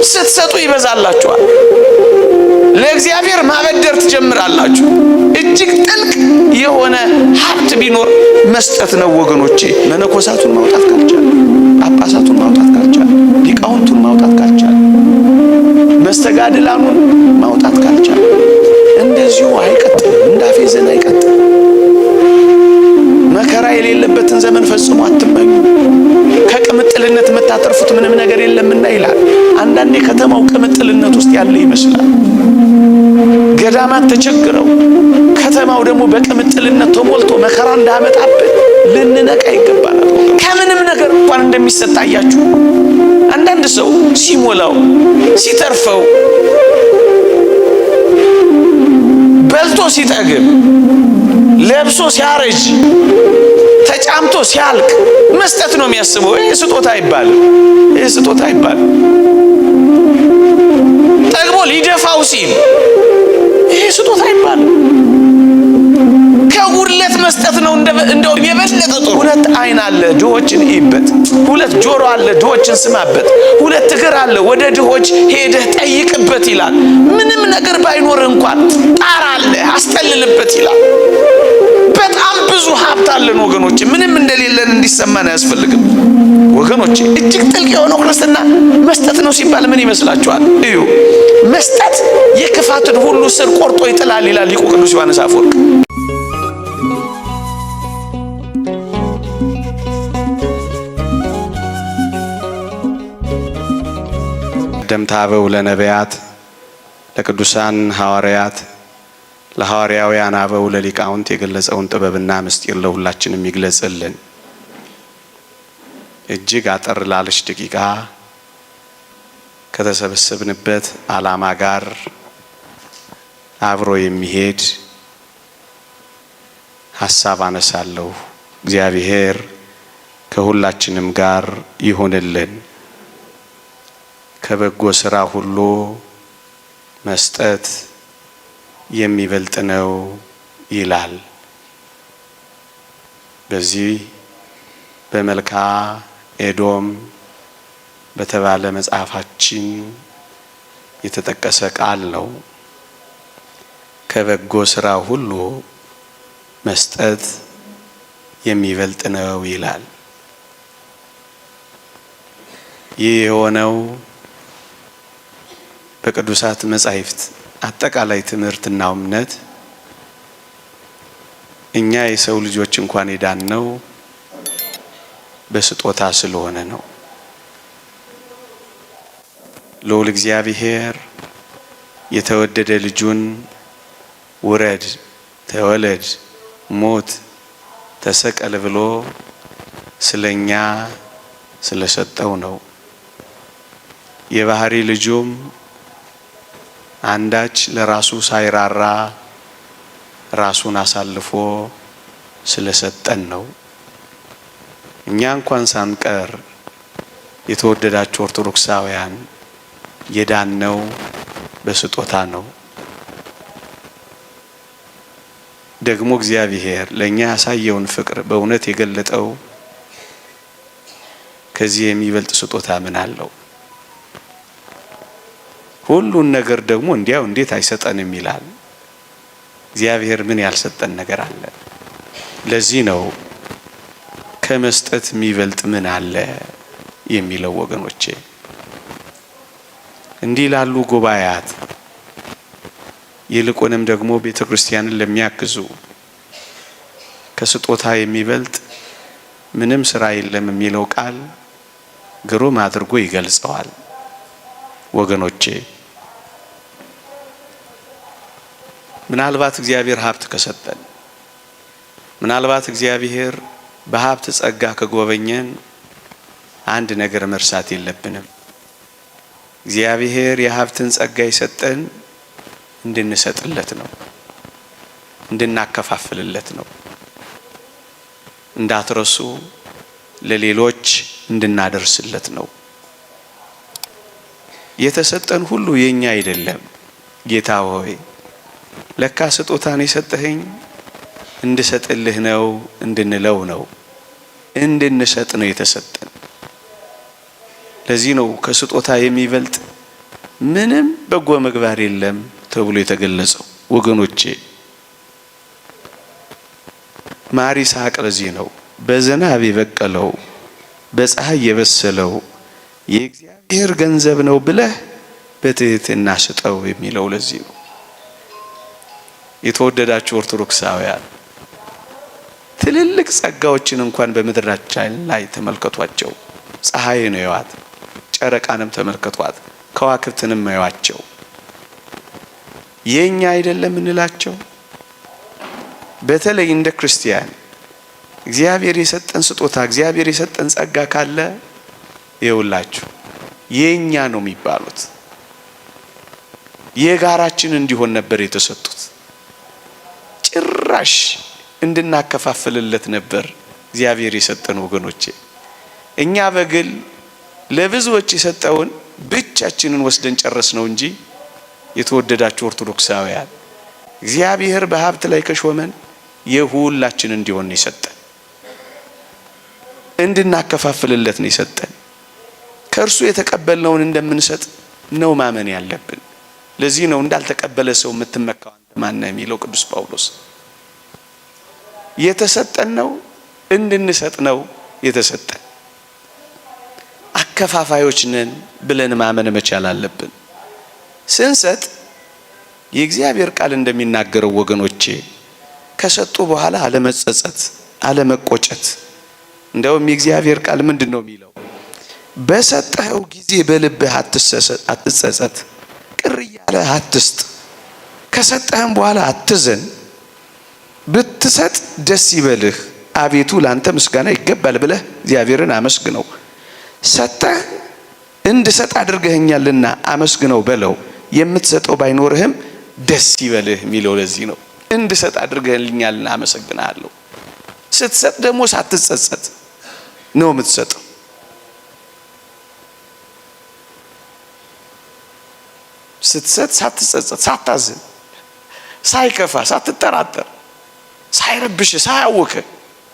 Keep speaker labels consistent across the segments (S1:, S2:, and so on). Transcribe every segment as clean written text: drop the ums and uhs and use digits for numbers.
S1: ስትሰጡ ይበዛላችኋል። ለእግዚአብሔር ማበደር ትጀምራላችሁ። እጅግ ጥልቅ የሆነ ሀብት ቢኖር መስጠት ነው ወገኖቼ። መነኮሳቱን ማውጣት ካልቻለ፣ ጳጳሳቱን ማውጣት ካልቻለ፣ ሊቃውንቱን ማውጣት ካልቻለ፣ መስተጋድላኑን ማውጣት ካልቻለ እንደዚሁ አይቀጥልም። እንዳፌዘን አይቀጥልም። መከራ የሌለበትን ዘመን ፈጽሞ አትመኙ። ከቅምጥልነት የምታተርፉት ምንም ነገር የለምና ይላል። አንዳንዴ ከተማው ቅምጥልነት ውስጥ ያለ ይመስላል። ገዳማት ተቸግረው ከተማው ደግሞ በቅምጥልነት ተሞልቶ መከራ እንዳመጣብን ልንነቃ ይገባናል። ከምንም ነገር እንኳን እንደሚሰጥ አያችሁ። አንዳንድ ሰው ሲሞላው ሲተርፈው በልቶ ሲጠግብ ለብሶ ሲያረጅ ተጫምቶ ሲያልቅ መስጠት ነው የሚያስበው። ይህ ስጦታ አይባልም። ይህ ስጦታ አይባልም። ጠግቦ ሊደፋው ሲል ይህ ስጦታ አይባልም። ከጉድለት መስጠት ነው እንደው የበለጠ ጥሩ። ሁለት አይን አለ ድሆችን እይበት፣ ሁለት ጆሮ አለ ድሆችን ስማበት፣ ሁለት እግር አለ ወደ ድሆች ሄደህ ጠይቅበት ይላል። ምንም ነገር ባይኖር እንኳን ጣር አለ አስጠልልበት ይላል። በጣም ብዙ ሀብት አለን ወገኖቼ። ምንም እንደሌለን እንዲሰማን አያስፈልግም ወገኖቼ። እጅግ ጥልቅ የሆነው ክርስትና መስጠት ነው ሲባል ምን ይመስላችኋል? እዩ፣ መስጠት የክፋትን ሁሉ ስር ቆርጦ ይጥላል ይላል ሊቁ ቅዱስ ዮሐንስ አፈወርቅ። ቀደምት አበው ለነቢያት፣ ለቅዱሳን ሐዋርያት፣ ለሐዋርያውያን አበው ለሊቃውንት የገለጸውን ጥበብና ምስጢር ለሁላችንም ይግለጽልን። እጅግ አጠር ላለች ደቂቃ ከተሰበሰብንበት ዓላማ ጋር አብሮ የሚሄድ ሐሳብ አነሳለሁ። እግዚአብሔር ከሁላችንም ጋር ይሁንልን። ከበጎ ሥራ ሁሉ መስጠት የሚበልጥ ነው ይላል። በዚህ በመልክዓ ኤዶም በተባለ መጽሐፋችን የተጠቀሰ ቃል ነው። ከበጎ ሥራ ሁሉ መስጠት የሚበልጥ ነው ይላል። ይህ የሆነው በቅዱሳት መጻሕፍት አጠቃላይ ትምህርትና እምነት እኛ የሰው ልጆች እንኳን የዳነው በስጦታ ስለሆነ ነው። ልዑል እግዚአብሔር የተወደደ ልጁን ውረድ፣ ተወለድ፣ ሞት፣ ተሰቀል ብሎ ስለኛ ስለሰጠው ነው። የባህሪ ልጁም አንዳች ለራሱ ሳይራራ ራሱን አሳልፎ ስለሰጠን ነው። እኛ እንኳን ሳንቀር የተወደዳችሁ ኦርቶዶክሳውያን የዳነው በስጦታ ነው። ደግሞ እግዚአብሔር ለኛ ያሳየውን ፍቅር በእውነት የገለጠው ከዚህ የሚበልጥ ስጦታ ምን አለው? ሁሉን ነገር ደግሞ እንዲያው እንዴት አይሰጠንም ይላል። እግዚአብሔር ምን ያልሰጠን ነገር አለ? ለዚህ ነው ከመስጠት የሚበልጥ ምን አለ የሚለው ወገኖቼ። እንዲህ ላሉ ጉባኤያት ይልቁንም ደግሞ ቤተክርስቲያንን ለሚያግዙ ከስጦታ የሚበልጥ ምንም ስራ የለም የሚለው ቃል ግሩም አድርጎ ይገልጸዋል ወገኖቼ። ምናልባት እግዚአብሔር ሀብት ከሰጠን፣ ምናልባት እግዚአብሔር በሀብት ጸጋ ከጎበኘን አንድ ነገር መርሳት የለብንም። እግዚአብሔር የሀብትን ጸጋ የሰጠን እንድንሰጥለት ነው፣ እንድናከፋፍልለት ነው። እንዳትረሱ ለሌሎች እንድናደርስለት ነው። የተሰጠን ሁሉ የኛ አይደለም። ጌታ ሆይ ለካ ስጦታን የሰጠኸኝ እንድሰጥልህ ነው እንድንለው ነው፣ እንድንሰጥ ነው የተሰጠን። ለዚህ ነው ከስጦታ የሚበልጥ ምንም በጎ ምግባር የለም ተብሎ የተገለጸው ወገኖቼ። ማር ይስሐቅ ለዚህ ነው በዝናብ የበቀለው በፀሐይ የበሰለው የእግዚአብሔር ገንዘብ ነው ብለህ በትህትና ስጠው የሚለው ለዚህ ነው። የተወደዳችሁ ኦርቶዶክሳውያን ትልልቅ ጸጋዎችን እንኳን በምድራችን ላይ ተመልከቷቸው። ፀሐይን እዩዋት፣ ጨረቃንም ተመልከቷት፣ ከዋክብትንም እዩዋቸው። የኛ አይደለም እንላቸው? በተለይ እንደ ክርስቲያን እግዚአብሔር የሰጠን ስጦታ እግዚአብሔር የሰጠን ጸጋ ካለ ይውላችሁ የኛ ነው የሚባሉት። የጋራችን እንዲሆን ነበር የተሰጡት። ጭራሽ እንድናከፋፍልለት ነበር እግዚአብሔር የሰጠን ወገኖቼ። እኛ በግል ለብዙዎች የሰጠውን ብቻችንን ወስደን ጨረስ ነው እንጂ የተወደዳችሁ ኦርቶዶክሳውያን እግዚአብሔር በሀብት ላይ ከሾመን የሁላችን እንዲሆን ነው የሰጠን። እንድናከፋፍልለት ነው የሰጠን። ከእርሱ የተቀበልነውን እንደምንሰጥ ነው ማመን ያለብን። ለዚህ ነው እንዳልተቀበለ ሰው የምትመካው አንተ ማን ነህ የሚለው ቅዱስ ጳውሎስ። የተሰጠን ነው እንድንሰጥ ነው የተሰጠን። አከፋፋዮች ነን ብለን ማመን መቻል አለብን። ስንሰጥ የእግዚአብሔር ቃል እንደሚናገረው ወገኖቼ ከሰጡ በኋላ አለመጸጸት፣ አለመቆጨት። እንደውም የእግዚአብሔር ቃል ምንድነው የሚለው? በሰጠኸው ጊዜ በልብህ አትጸጸት፣ ቅር እያለህ አትስጥ፣ ከሰጠህም በኋላ አትዘን፣ ብትሰጥ ደስ ይበልህ፣ አቤቱ ላንተ ምስጋና ይገባል ብለህ እግዚአብሔርን አመስግነው። ሰጠህ እንድሰጥ አድርገኸኛልና አመስግነው በለው። የምትሰጠው ባይኖርህም ደስ ይበልህ የሚለው ለዚህ ነው። እንድሰጥ አድርገኸኛልና አመሰግናለሁ። ስትሰጥ ደግሞ ሳትጸጸት ነው የምትሰጠው። ስትሰጥ ሳትጸጸት፣ ሳታዝን፣ ሳይከፋ፣ ሳትጠራጠር፣ ሳይረብሽ፣ ሳያውክ፣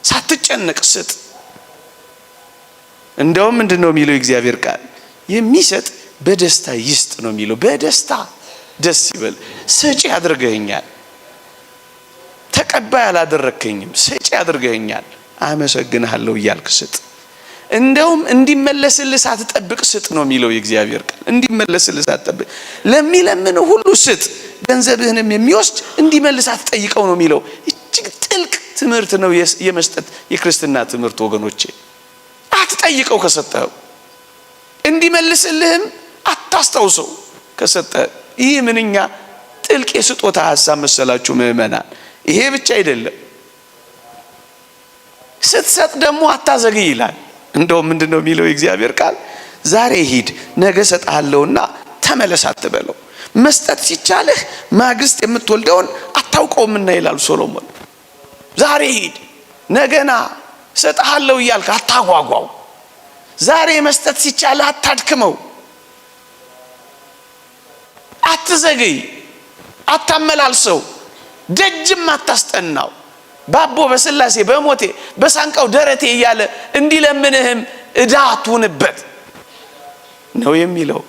S1: ሳትጨነቅ ስጥ። እንደውም ምንድነው የሚለው የእግዚአብሔር ቃል? የሚሰጥ በደስታ ይስጥ ነው የሚለው። በደስታ ደስ ይበል። ሰጪ አድርገኸኛል፣ ተቀባይ አላደረከኝም፣ ሰጪ አድርገኸኛል፣ አመሰግናለሁ እያልክ ስጥ። እንደውም እንዲመለስልህ ሳትጠብቅ ስጥ ነው የሚለው የእግዚአብሔር ቃል። እንዲመለስልህ ሳትጠብቅ ለሚለምን ሁሉ ስጥ፣ ገንዘብህንም የሚወስድ እንዲመልስ አትጠይቀው ነው የሚለው። እጅግ ጥልቅ ትምህርት ነው የመስጠት የክርስትና ትምህርት ወገኖቼ። አትጠይቀው ከሰጠው፣ እንዲመልስልህም አታስታውሰው ከሰጠህ። ይህ ምንኛ ጥልቅ የስጦታ ሐሳብ መሰላችሁ ምእመናን። ይሄ ብቻ አይደለም፣ ስትሰጥ ደግሞ አታዘግይ ይላል። እንደውም ምንድነው የሚለው የእግዚአብሔር ቃል? ዛሬ ሂድ ነገ ሰጣለሁና ተመለስ አትበለው። መስጠት ሲቻልህ ማግስት የምትወልደውን አታውቀውምና ይላል ሶሎሞን። ዛሬ ሂድ ነገና ሰጣለሁ እያልክ አታጓጓው። ዛሬ መስጠት ሲቻልህ አታድክመው፣ አትዘግይ፣ አታመላልሰው፣ ደጅም አታስጠናው። ባቦ በስላሴ በሞቴ በሳንቃው ደረቴ እያለ እንዲለምንህም ዕዳ አትሁንበት ነው የሚለው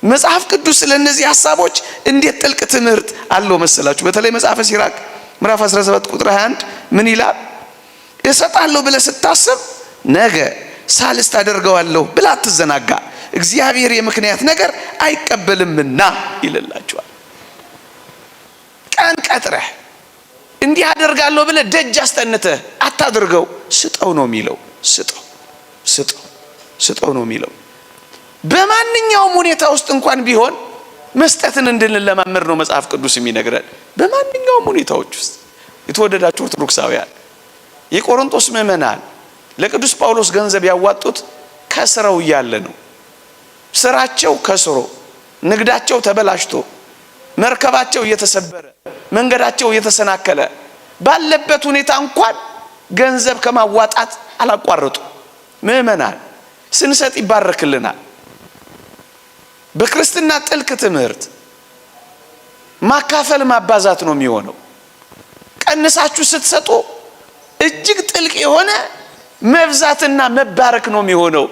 S1: መጽሐፍ ቅዱስ። ስለነዚህ ሐሳቦች እንዴት ጥልቅ ትምህርት አለው መሰላችሁ? በተለይ መጽሐፈ ሲራክ ምዕራፍ 17 ቁጥር 21 ምን ይላል? እሰጣለሁ ብለህ ስታስብ ነገ ሳልስት አደርገዋለሁ ብላ አትዘናጋ፣ እግዚአብሔር የምክንያት ነገር አይቀበልምና ይልላችኋል። ቀን ቀጥረህ እንዲህ አደርጋለሁ ብለህ ደጅ አስጠንተህ አታድርገው። ስጠው ነው የሚለው። ስጠው ስጠው ስጠው ነው የሚለው። በማንኛውም ሁኔታ ውስጥ እንኳን ቢሆን መስጠትን እንድንለማመድ ነው መጽሐፍ ቅዱስ የሚነግረን። በማንኛውም ሁኔታዎች ውስጥ የተወደዳችሁ ኦርቶዶክሳውያን፣ የቆሮንቶስ ምዕመናን ለቅዱስ ጳውሎስ ገንዘብ ያዋጡት ከስረው እያለ ነው። ስራቸው ከስሮ፣ ንግዳቸው ተበላሽቶ፣ መርከባቸው እየተሰበረ፣ መንገዳቸው እየተሰናከለ ባለበት ሁኔታ እንኳን ገንዘብ ከማዋጣት አላቋረጡ። ምዕመናን ስንሰጥ ይባረክልናል። በክርስትና ጥልቅ ትምህርት ማካፈል ማባዛት ነው የሚሆነው። ቀንሳችሁ ስትሰጡ እጅግ ጥልቅ የሆነ መብዛትና መባረክ ነው የሚሆነው።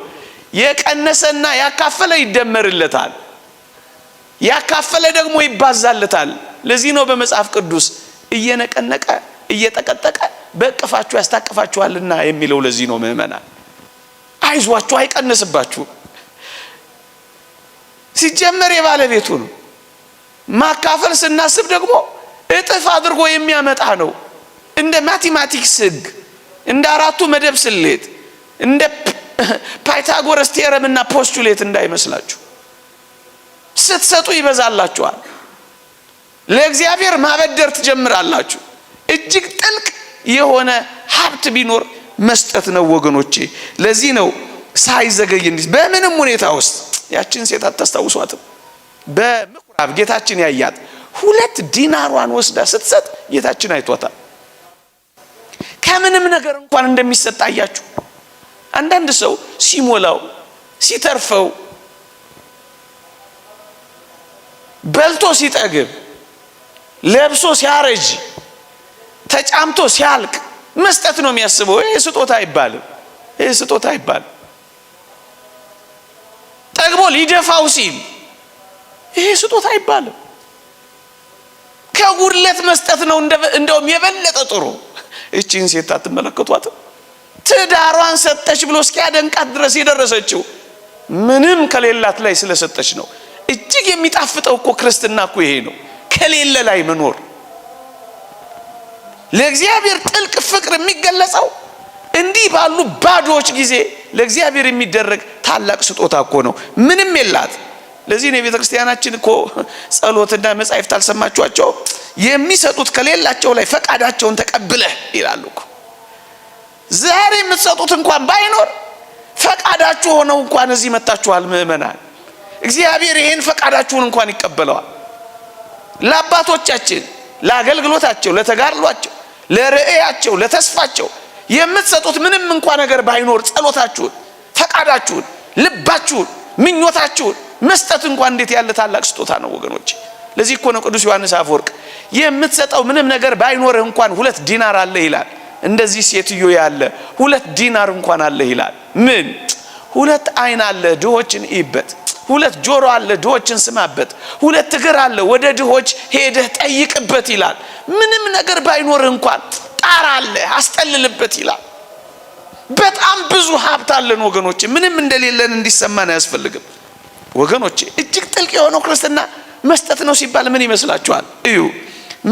S1: የቀነሰና ያካፈለ ይደመርለታል። ያካፈለ ደግሞ ይባዛለታል። ለዚህ ነው በመጽሐፍ ቅዱስ እየነቀነቀ እየጠቀጠቀ በእቅፋችሁ ያስታቅፋችኋልና የሚለው። ለዚህ ነው ምእመናን አይዟችሁ አይቀንስባችሁ። ሲጀመር የባለቤቱ ነው። ማካፈል ስናስብ ደግሞ እጥፍ አድርጎ የሚያመጣ ነው። እንደ ማቴማቲክስ ሕግ፣ እንደ አራቱ መደብ ስሌት፣ እንደ ፓይታጎረስ ቴረም እና ፖስቱሌት እንዳይመስላችሁ። ስትሰጡ ይበዛላችኋል። ለእግዚአብሔር ማበደር ትጀምራላችሁ። እጅግ ጥልቅ የሆነ ሀብት ቢኖር መስጠት ነው ወገኖቼ። ለዚህ ነው ሳይዘገይ እንዲህ በምንም ሁኔታ ውስጥ ያችን ሴት አታስታውሷትም? በምኩራብ ጌታችን ያያት 2 ዲናሯን ወስዳ ስትሰጥ ጌታችን አይቷታል። ከምንም ነገር እንኳን እንደሚሰጥ አያችሁ። አንዳንድ ሰው ሲሞላው ሲተርፈው በልቶ ሲጠግብ ለብሶ ሲያረጅ ተጫምቶ ሲያልቅ መስጠት ነው የሚያስበው። ይሄ ስጦታ አይባልም። ይሄ ስጦታ አይባልም። ጠግቦ ሊደፋው ሲል ይሄ ስጦታ አይባልም። ከጉድለት መስጠት ነው እንደውም የበለጠ ጥሩ። እቺን ሴት አትመለከቷትም? ትዳሯን ሰጠች ብሎ እስኪያደንቃት ድረስ የደረሰችው ምንም ከሌላት ላይ ስለሰጠች ነው። እጅግ የሚጣፍጠው እኮ ክርስትና እኮ ይሄ ነው፣ ከሌለ ላይ መኖር። ለእግዚአብሔር ጥልቅ ፍቅር የሚገለጸው እንዲህ ባሉ ባዶዎች ጊዜ ለእግዚአብሔር የሚደረግ ታላቅ ስጦታ እኮ ነው። ምንም የላት። ለዚህ ነው የቤተ ክርስቲያናችን እኮ ጸሎትና መጻሕፍት አልሰማችኋቸው? የሚሰጡት ከሌላቸው ላይ ፈቃዳቸውን ተቀብለህ ይላሉ እኮ። ዛሬ የምትሰጡት እንኳን ባይኖር ፈቃዳችሁ ሆነው እንኳን እዚህ መጣችኋል ምእመናን። እግዚአብሔር ይሄን ፈቃዳችሁን እንኳን ይቀበለዋል። ለአባቶቻችን ለአገልግሎታቸው፣ ለተጋድሏቸው፣ ለርዕያቸው፣ ለተስፋቸው የምትሰጡት ምንም እንኳን ነገር ባይኖር ጸሎታችሁን፣ ፈቃዳችሁን፣ ልባችሁን፣ ምኞታችሁን መስጠት እንኳን እንዴት ያለ ታላቅ ስጦታ ነው ወገኖች። ለዚህ እኮ ነው ቅዱስ ዮሐንስ አፈወርቅ የምትሰጠው ምንም ነገር ባይኖርህ እንኳን 2 ዲናር አለ ይላል። እንደዚህ ሴትዮ ያለ 2 ዲናር እንኳን አለ ይላል። ምን 2 አይን አለ ድሆችን እይበት፣ 2 ጆሮ አለ ድሆችን ስማበት፣ 2 እግር አለ ወደ ድሆች ሄደህ ጠይቅበት ይላል። ምንም ነገር ባይኖርህ እንኳን ጣራ አለ አስጠልልበት ይላል። በጣም ብዙ ሀብት አለን ወገኖች። ምንም እንደሌለን እንዲሰማን አያስፈልግም ወገኖቼ። እጅግ ጥልቅ የሆነው ክርስትና መስጠት ነው ሲባል ምን ይመስላችኋል? እዩ፣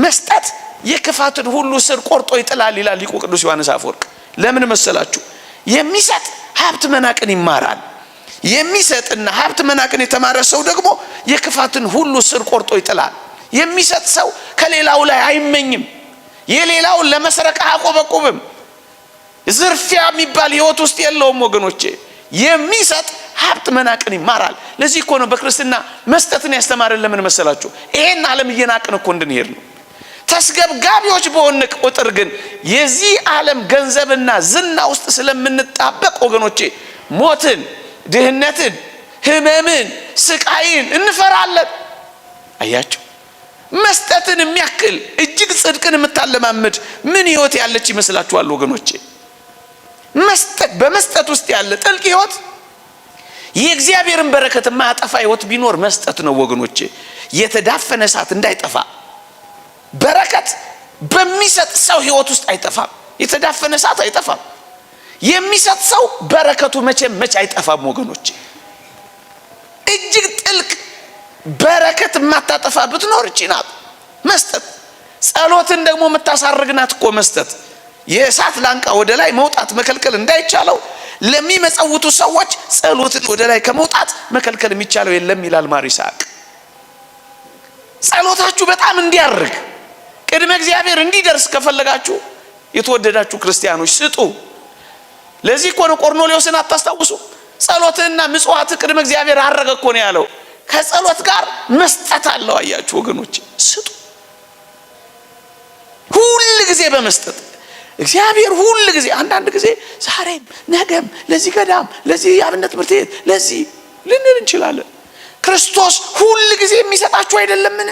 S1: መስጠት የክፋትን ሁሉ ስር ቆርጦ ይጥላል ይላል ሊቁ ቅዱስ ዮሐንስ አፈወርቅ። ለምን መሰላችሁ? የሚሰጥ ሀብት መናቅን ይማራል። የሚሰጥና ሀብት መናቅን የተማረ ሰው ደግሞ የክፋትን ሁሉ ስር ቆርጦ ይጥላል። የሚሰጥ ሰው ከሌላው ላይ አይመኝም። የሌላውን ለመስረቅ አያቆበቁብም። ዝርፊያ የሚባል ህይወት ውስጥ የለውም ወገኖቼ። የሚሰጥ ሀብት መናቅን ይማራል። ለዚህ እኮ ነው በክርስትና መስጠትን ያስተማረን። ለምን መሰላችሁ? ይሄን ዓለም እየናቅን እኮ እንድንሄድ ነው። ተስገብጋቢዎች በሆነ ቁጥር ግን የዚህ ዓለም ገንዘብና ዝና ውስጥ ስለምንጣበቅ ወገኖቼ ሞትን፣ ድህነትን፣ ህመምን፣ ስቃይን እንፈራለን። አያችሁ፣ መስጠትን የሚያክል እጅግ ጽድቅን የምታለማምድ ምን ህይወት ያለች ይመስላችኋል ወገኖቼ? መስጠት፣ በመስጠት ውስጥ ያለ ጥልቅ ህይወት፣ የእግዚአብሔርን በረከት የማያጠፋ ህይወት ቢኖር መስጠት ነው ወገኖቼ። የተዳፈነ እሳት እንዳይጠፋ በረከት በሚሰጥ ሰው ህይወት ውስጥ አይጠፋም። የተዳፈነ እሳት አይጠፋም። የሚሰጥ ሰው በረከቱ መቼ አይጠፋም ወገኖቼ። እጅግ ጥልቅ በረከት የማታጠፋ ብትኖር እቺ ናት መስጠት። ጸሎትን ደግሞ የምታሳርግናት እኮ መስጠት። የእሳት ላንቃ ወደ ላይ መውጣት መከልከል እንዳይቻለው ለሚመጸውቱ ሰዎች ጸሎትን ወደ ላይ ከመውጣት መከልከል የሚቻለው የለም ይላል ማር ይስሐቅ። ጸሎታችሁ በጣም እንዲያርግ ቅድመ እግዚአብሔር እንዲደርስ ከፈለጋችሁ የተወደዳችሁ ክርስቲያኖች ስጡ። ለዚህ እኮ ነው ቆርኔሌዎስን አታስታውሱ? ጸሎትና ምጽዋት ቅድመ እግዚአብሔር አረገ እኮ ነው ያለው። ከጸሎት ጋር መስጠት አለው። አያችሁ ወገኖች፣ ስጡ ሁሉ ጊዜ በመስጠት እግዚአብሔር ሁሉ ጊዜ። አንዳንድ ጊዜ ዛሬም ነገም ለዚህ ገዳም ለዚህ አብነት ትምህርት ቤት ለዚህ ልንል እንችላለን። ክርስቶስ ሁሉ ጊዜ የሚሰጣችሁ አይደለምን?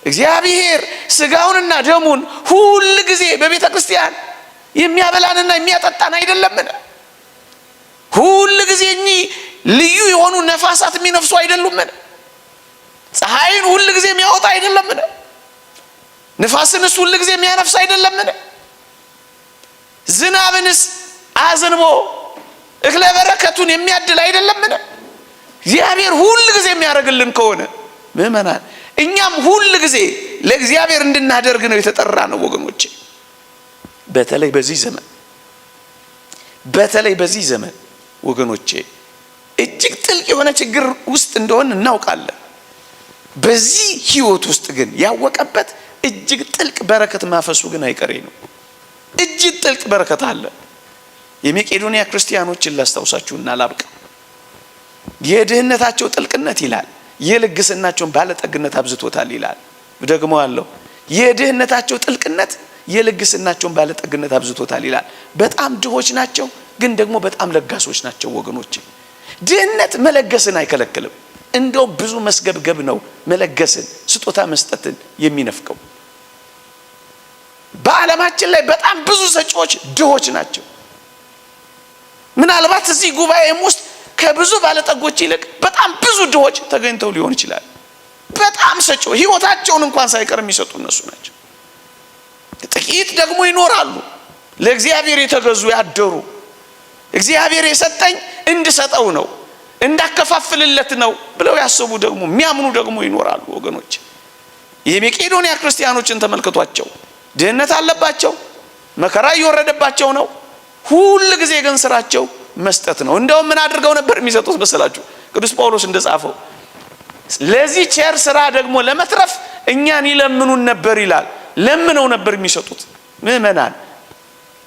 S1: እግዚአብሔር ስጋውንና ደሙን ሁሉ ጊዜ በቤተ ክርስቲያን የሚያበላንና የሚያጠጣን አይደለምን? ሁሉ ጊዜ ልዩ የሆኑ ነፋሳት የሚነፍሱ አይደሉምን? ፀሐይን ሁሉ ጊዜ የሚያወጣ አይደለምን? ንፋስንስ ሁሉ ጊዜ የሚያነፍስ አይደለምን? ዝናብንስ አዝንቦ እክለ በረከቱን የሚያድል አይደለምን? እግዚአብሔር ሁሉ ጊዜ የሚያደርግልን ከሆነ ምእመናን እኛም ሁሉ ጊዜ ለእግዚአብሔር እንድናደርግ ነው የተጠራ ነው ወገኖቼ። በተለይ በዚህ ዘመን ወገኖቼ እጅግ ጥልቅ የሆነ ችግር ውስጥ እንደሆን እናውቃለን። በዚህ ህይወት ውስጥ ግን ያወቀበት እጅግ ጥልቅ በረከት ማፈሱ ግን አይቀሬ ነው። እጅግ ጥልቅ በረከት አለ። የመቄዶንያ ክርስቲያኖችን ላስታውሳችሁና ላብቃ። የድህነታቸው ጥልቅነት ይላል የልግስናቸውን ባለጠግነት አብዝቶታል ይላል። ደግሞ አለው የድህነታቸው ጥልቅነት የልግስናቸውን ባለጠግነት አብዝቶታል ይላል። በጣም ድሆች ናቸው፣ ግን ደግሞ በጣም ለጋሶች ናቸው ወገኖቼ። ድህነት መለገስን አይከለክልም። እንደው ብዙ መስገብገብ ነው መለገስን ስጦታ መስጠትን የሚነፍቀው። በዓለማችን ላይ በጣም ብዙ ሰጪዎች ድሆች ናቸው። ምናልባት እዚህ ጉባኤም ውስጥ ከብዙ ባለጠጎች ይልቅ በጣም ብዙ ድሆች ተገኝተው ሊሆን ይችላል። በጣም ሰጪዎች ህይወታቸውን እንኳን ሳይቀር የሚሰጡ እነሱ ናቸው። ጥቂት ደግሞ ይኖራሉ ለእግዚአብሔር የተገዙ ያደሩ፣ እግዚአብሔር የሰጠኝ እንድሰጠው ነው እንዳከፋፍልለት ነው ብለው ያስቡ ደግሞ የሚያምኑ ደግሞ ይኖራሉ ወገኖች። የመቄዶንያ ክርስቲያኖችን ተመልከቷቸው። ድህነት አለባቸው፣ መከራ እየወረደባቸው ነው። ሁሉ ጊዜ ግን ስራቸው መስጠት ነው። እንደውም ምን አድርገው ነበር የሚሰጡት መሰላችሁ? ቅዱስ ጳውሎስ እንደጻፈው ለዚህ ቸር ስራ ደግሞ ለመትረፍ እኛን ይለምኑን ነበር ይላል። ለምነው ነበር የሚሰጡት። ምእመናን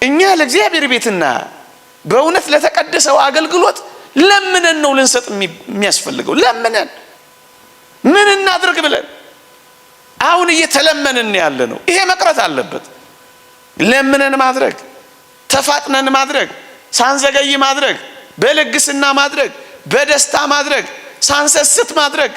S1: እኛ ለእግዚአብሔር ቤትና በእውነት ለተቀደሰው አገልግሎት ለምነን ነው ልንሰጥ የሚያስፈልገው። ለምነን ምን እናድርግ ብለን አሁን እየተለመንን ያለ ነው። ይሄ መቅረት አለበት። ለምነን ማድረግ፣ ተፋጥነን ማድረግ፣ ሳንዘገይ ማድረግ፣ በልግስና ማድረግ፣ በደስታ ማድረግ፣ ሳንሰስት ማድረግ።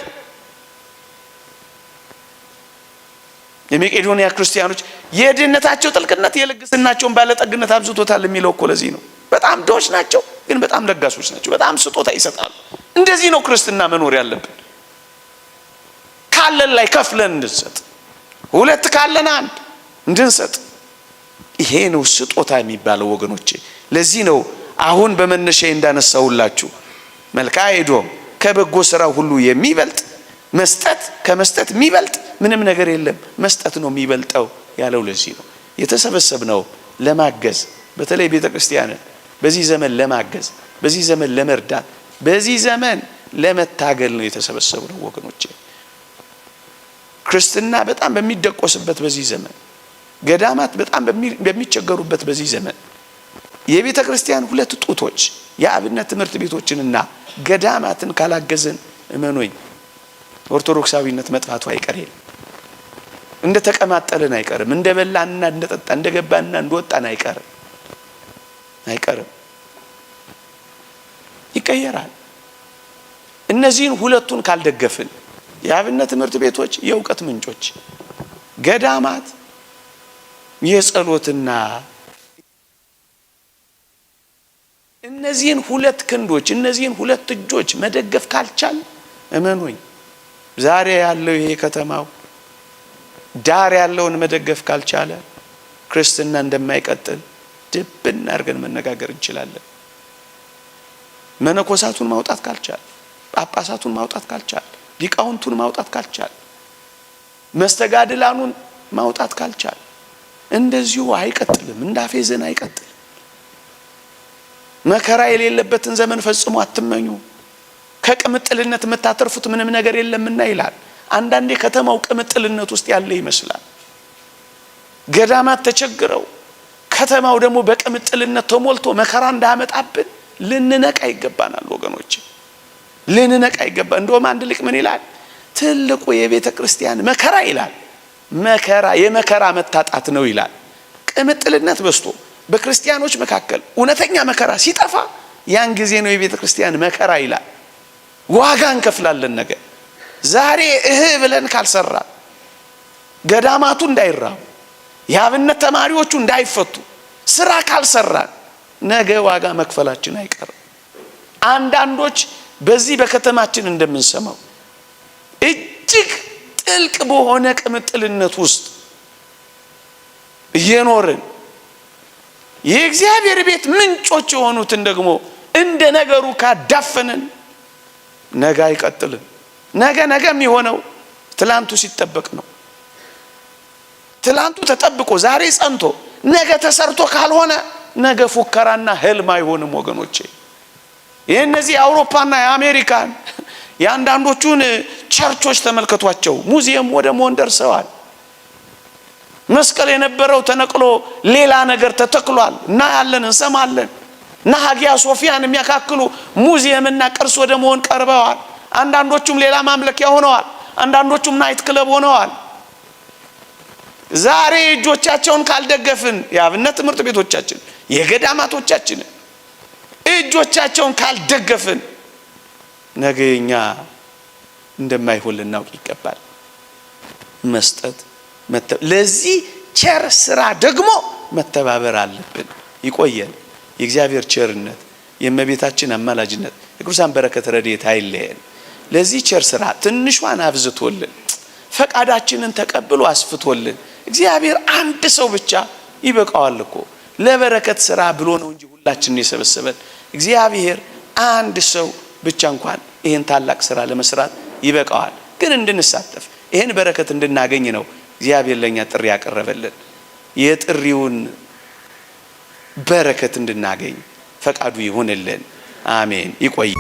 S1: የመቄዶንያ ክርስቲያኖች የድህነታቸው ጥልቅነት የልግስናቸውን ባለጠግነት አብዝቶታል የሚለው እኮ ለዚህ ነው። በጣም ድሆች ናቸው፣ ግን በጣም ለጋሶች ናቸው። በጣም ስጦታ ይሰጣሉ። እንደዚህ ነው ክርስትና መኖር ያለብን። ካለን ላይ ከፍለን እንድንሰጥ፣ ሁለት ካለን አንድ እንድንሰጥ። ይሄ ነው ስጦታ የሚባለው ወገኖቼ። ለዚህ ነው አሁን በመነሻዬ እንዳነሳሁላችሁ መልክዓ ኤዶም ከበጎ ስራ ሁሉ የሚበልጥ መስጠት፣ ከመስጠት የሚበልጥ ምንም ነገር የለም፣ መስጠት ነው የሚበልጠው ያለው ለዚህ ነው። የተሰበሰብነው ለማገዝ፣ በተለይ ቤተክርስቲያንን በዚህ ዘመን ለማገዝ፣ በዚህ ዘመን ለመርዳት፣ በዚህ ዘመን ለመታገል ነው የተሰበሰብነው ወገኖቼ። ክርስትና በጣም በሚደቆስበት በዚህ ዘመን፣ ገዳማት በጣም በሚቸገሩበት በዚህ ዘመን የቤተ ክርስቲያን ሁለት ጡቶች የአብነት ትምህርት ቤቶችንና ገዳማትን ካላገዘን እመኖኝ ኦርቶዶክሳዊነት መጥፋቱ አይቀርም። እንደ ተቀማጠለን አይቀርም። እንደ በላንና እንደ ጠጣን፣ እንደ ገባንና እንደወጣን አይቀርም። ይቀየራል። እነዚህን ሁለቱን ካልደገፍን የአብነት ትምህርት ቤቶች የእውቀት ምንጮች፣ ገዳማት የጸሎትና እነዚህን ሁለት ክንዶች እነዚህን ሁለት እጆች መደገፍ ካልቻል እመኑኝ ዛሬ ያለው ይሄ ከተማው ዳር ያለውን መደገፍ ካልቻለ ክርስትና እንደማይቀጥል ድብና አድርገን መነጋገር እንችላለን። መነኮሳቱን ማውጣት ካልቻል፣ ጳጳሳቱን ማውጣት ካልቻል፣ ሊቃውንቱን ማውጣት ካልቻል፣ መስተጋድላኑን ማውጣት ካልቻል እንደዚሁ አይቀጥልም። እንዳፌዘን አይቀጥልም። መከራ የሌለበትን ዘመን ፈጽሞ አትመኙ፣ ከቅምጥልነት የምታተርፉት ምንም ነገር የለምና ይላል። አንዳንዴ ከተማው ቅምጥልነት ውስጥ ያለ ይመስላል። ገዳማት ተቸግረው ከተማው ደግሞ በቅምጥልነት ተሞልቶ መከራ እንዳያመጣብን ልንነቃ ይገባናል ወገኖች፣ ልንነቃ ይገባ። እንደውም አንድ ሊቅ ምን ይላል? ትልቁ የቤተ ክርስቲያን መከራ ይላል መከራ የመከራ መታጣት ነው ይላል። ቅምጥልነት በስቶ በክርስቲያኖች መካከል እውነተኛ መከራ ሲጠፋ ያን ጊዜ ነው የቤተ ክርስቲያን መከራ ይላል። ዋጋ እንከፍላለን ነገ። ዛሬ ብለን ካልሰራ ገዳማቱ እንዳይራቡ፣ የአብነት ተማሪዎቹ እንዳይፈቱ ስራ ካልሰራን ነገ ዋጋ መክፈላችን አይቀርም። አንዳንዶች በዚህ በከተማችን እንደምንሰማው እጅግ ጥልቅ በሆነ ቅምጥልነት ውስጥ እየኖርን የእግዚአብሔር ቤት ምንጮች የሆኑትን ደግሞ እንደ ነገሩ ካዳፈንን ነገ አይቀጥልም። ነገ የሚሆነው ትላንቱ ሲጠበቅ ነው። ትላንቱ ተጠብቆ ዛሬ ጸንቶ ነገ ተሰርቶ ካልሆነ ነገ ፉከራና ህልም አይሆንም ወገኖቼ። የእነዚህ የአውሮፓና የአሜሪካን የአንዳንዶቹን ቸርቾች ተመልከቷቸው፣ ሙዚየም ወደ መሆን ደርሰዋል። መስቀል የነበረው ተነቅሎ ሌላ ነገር ተተክሏል እና ያለን እንሰማለን። እና ሀጊያ ሶፊያን የሚያካክሉ ሙዚየምና ቅርስ ወደ መሆን ቀርበዋል። አንዳንዶቹም ሌላ ማምለኪያ ሆነዋል። አንዳንዶቹም ናይት ክለብ ሆነዋል። ዛሬ እጆቻቸውን ካልደገፍን የአብነት ትምህርት ቤቶቻችን የገዳማቶቻችን እጆቻቸውን ካልደገፍን ነገኛ እንደማይሆን ልናውቅ ይገባል። መስጠት ለዚህ ቸር ስራ ደግሞ መተባበር አለብን። ይቆየን። የእግዚአብሔር ቸርነት፣ የእመቤታችን አማላጅነት፣ የቅዱሳን በረከት ረድኤት አይለየን። ለዚህ ቸር ስራ ትንሿን አብዝቶልን ፈቃዳችንን ተቀብሎ አስፍቶልን እግዚአብሔር አንድ ሰው ብቻ ይበቃዋል እኮ ለበረከት ስራ ብሎ ነው እንጂ ሁላችንን የሰበሰበን። እግዚአብሔር አንድ ሰው ብቻ እንኳን ይሄን ታላቅ ስራ ለመስራት ይበቃዋል። ግን እንድንሳተፍ ይሄን በረከት እንድናገኝ ነው እግዚአብሔር ለኛ ጥሪ ያቀረበልን። የጥሪውን በረከት እንድናገኝ ፈቃዱ ይሁንልን። አሜን። ይቆይ።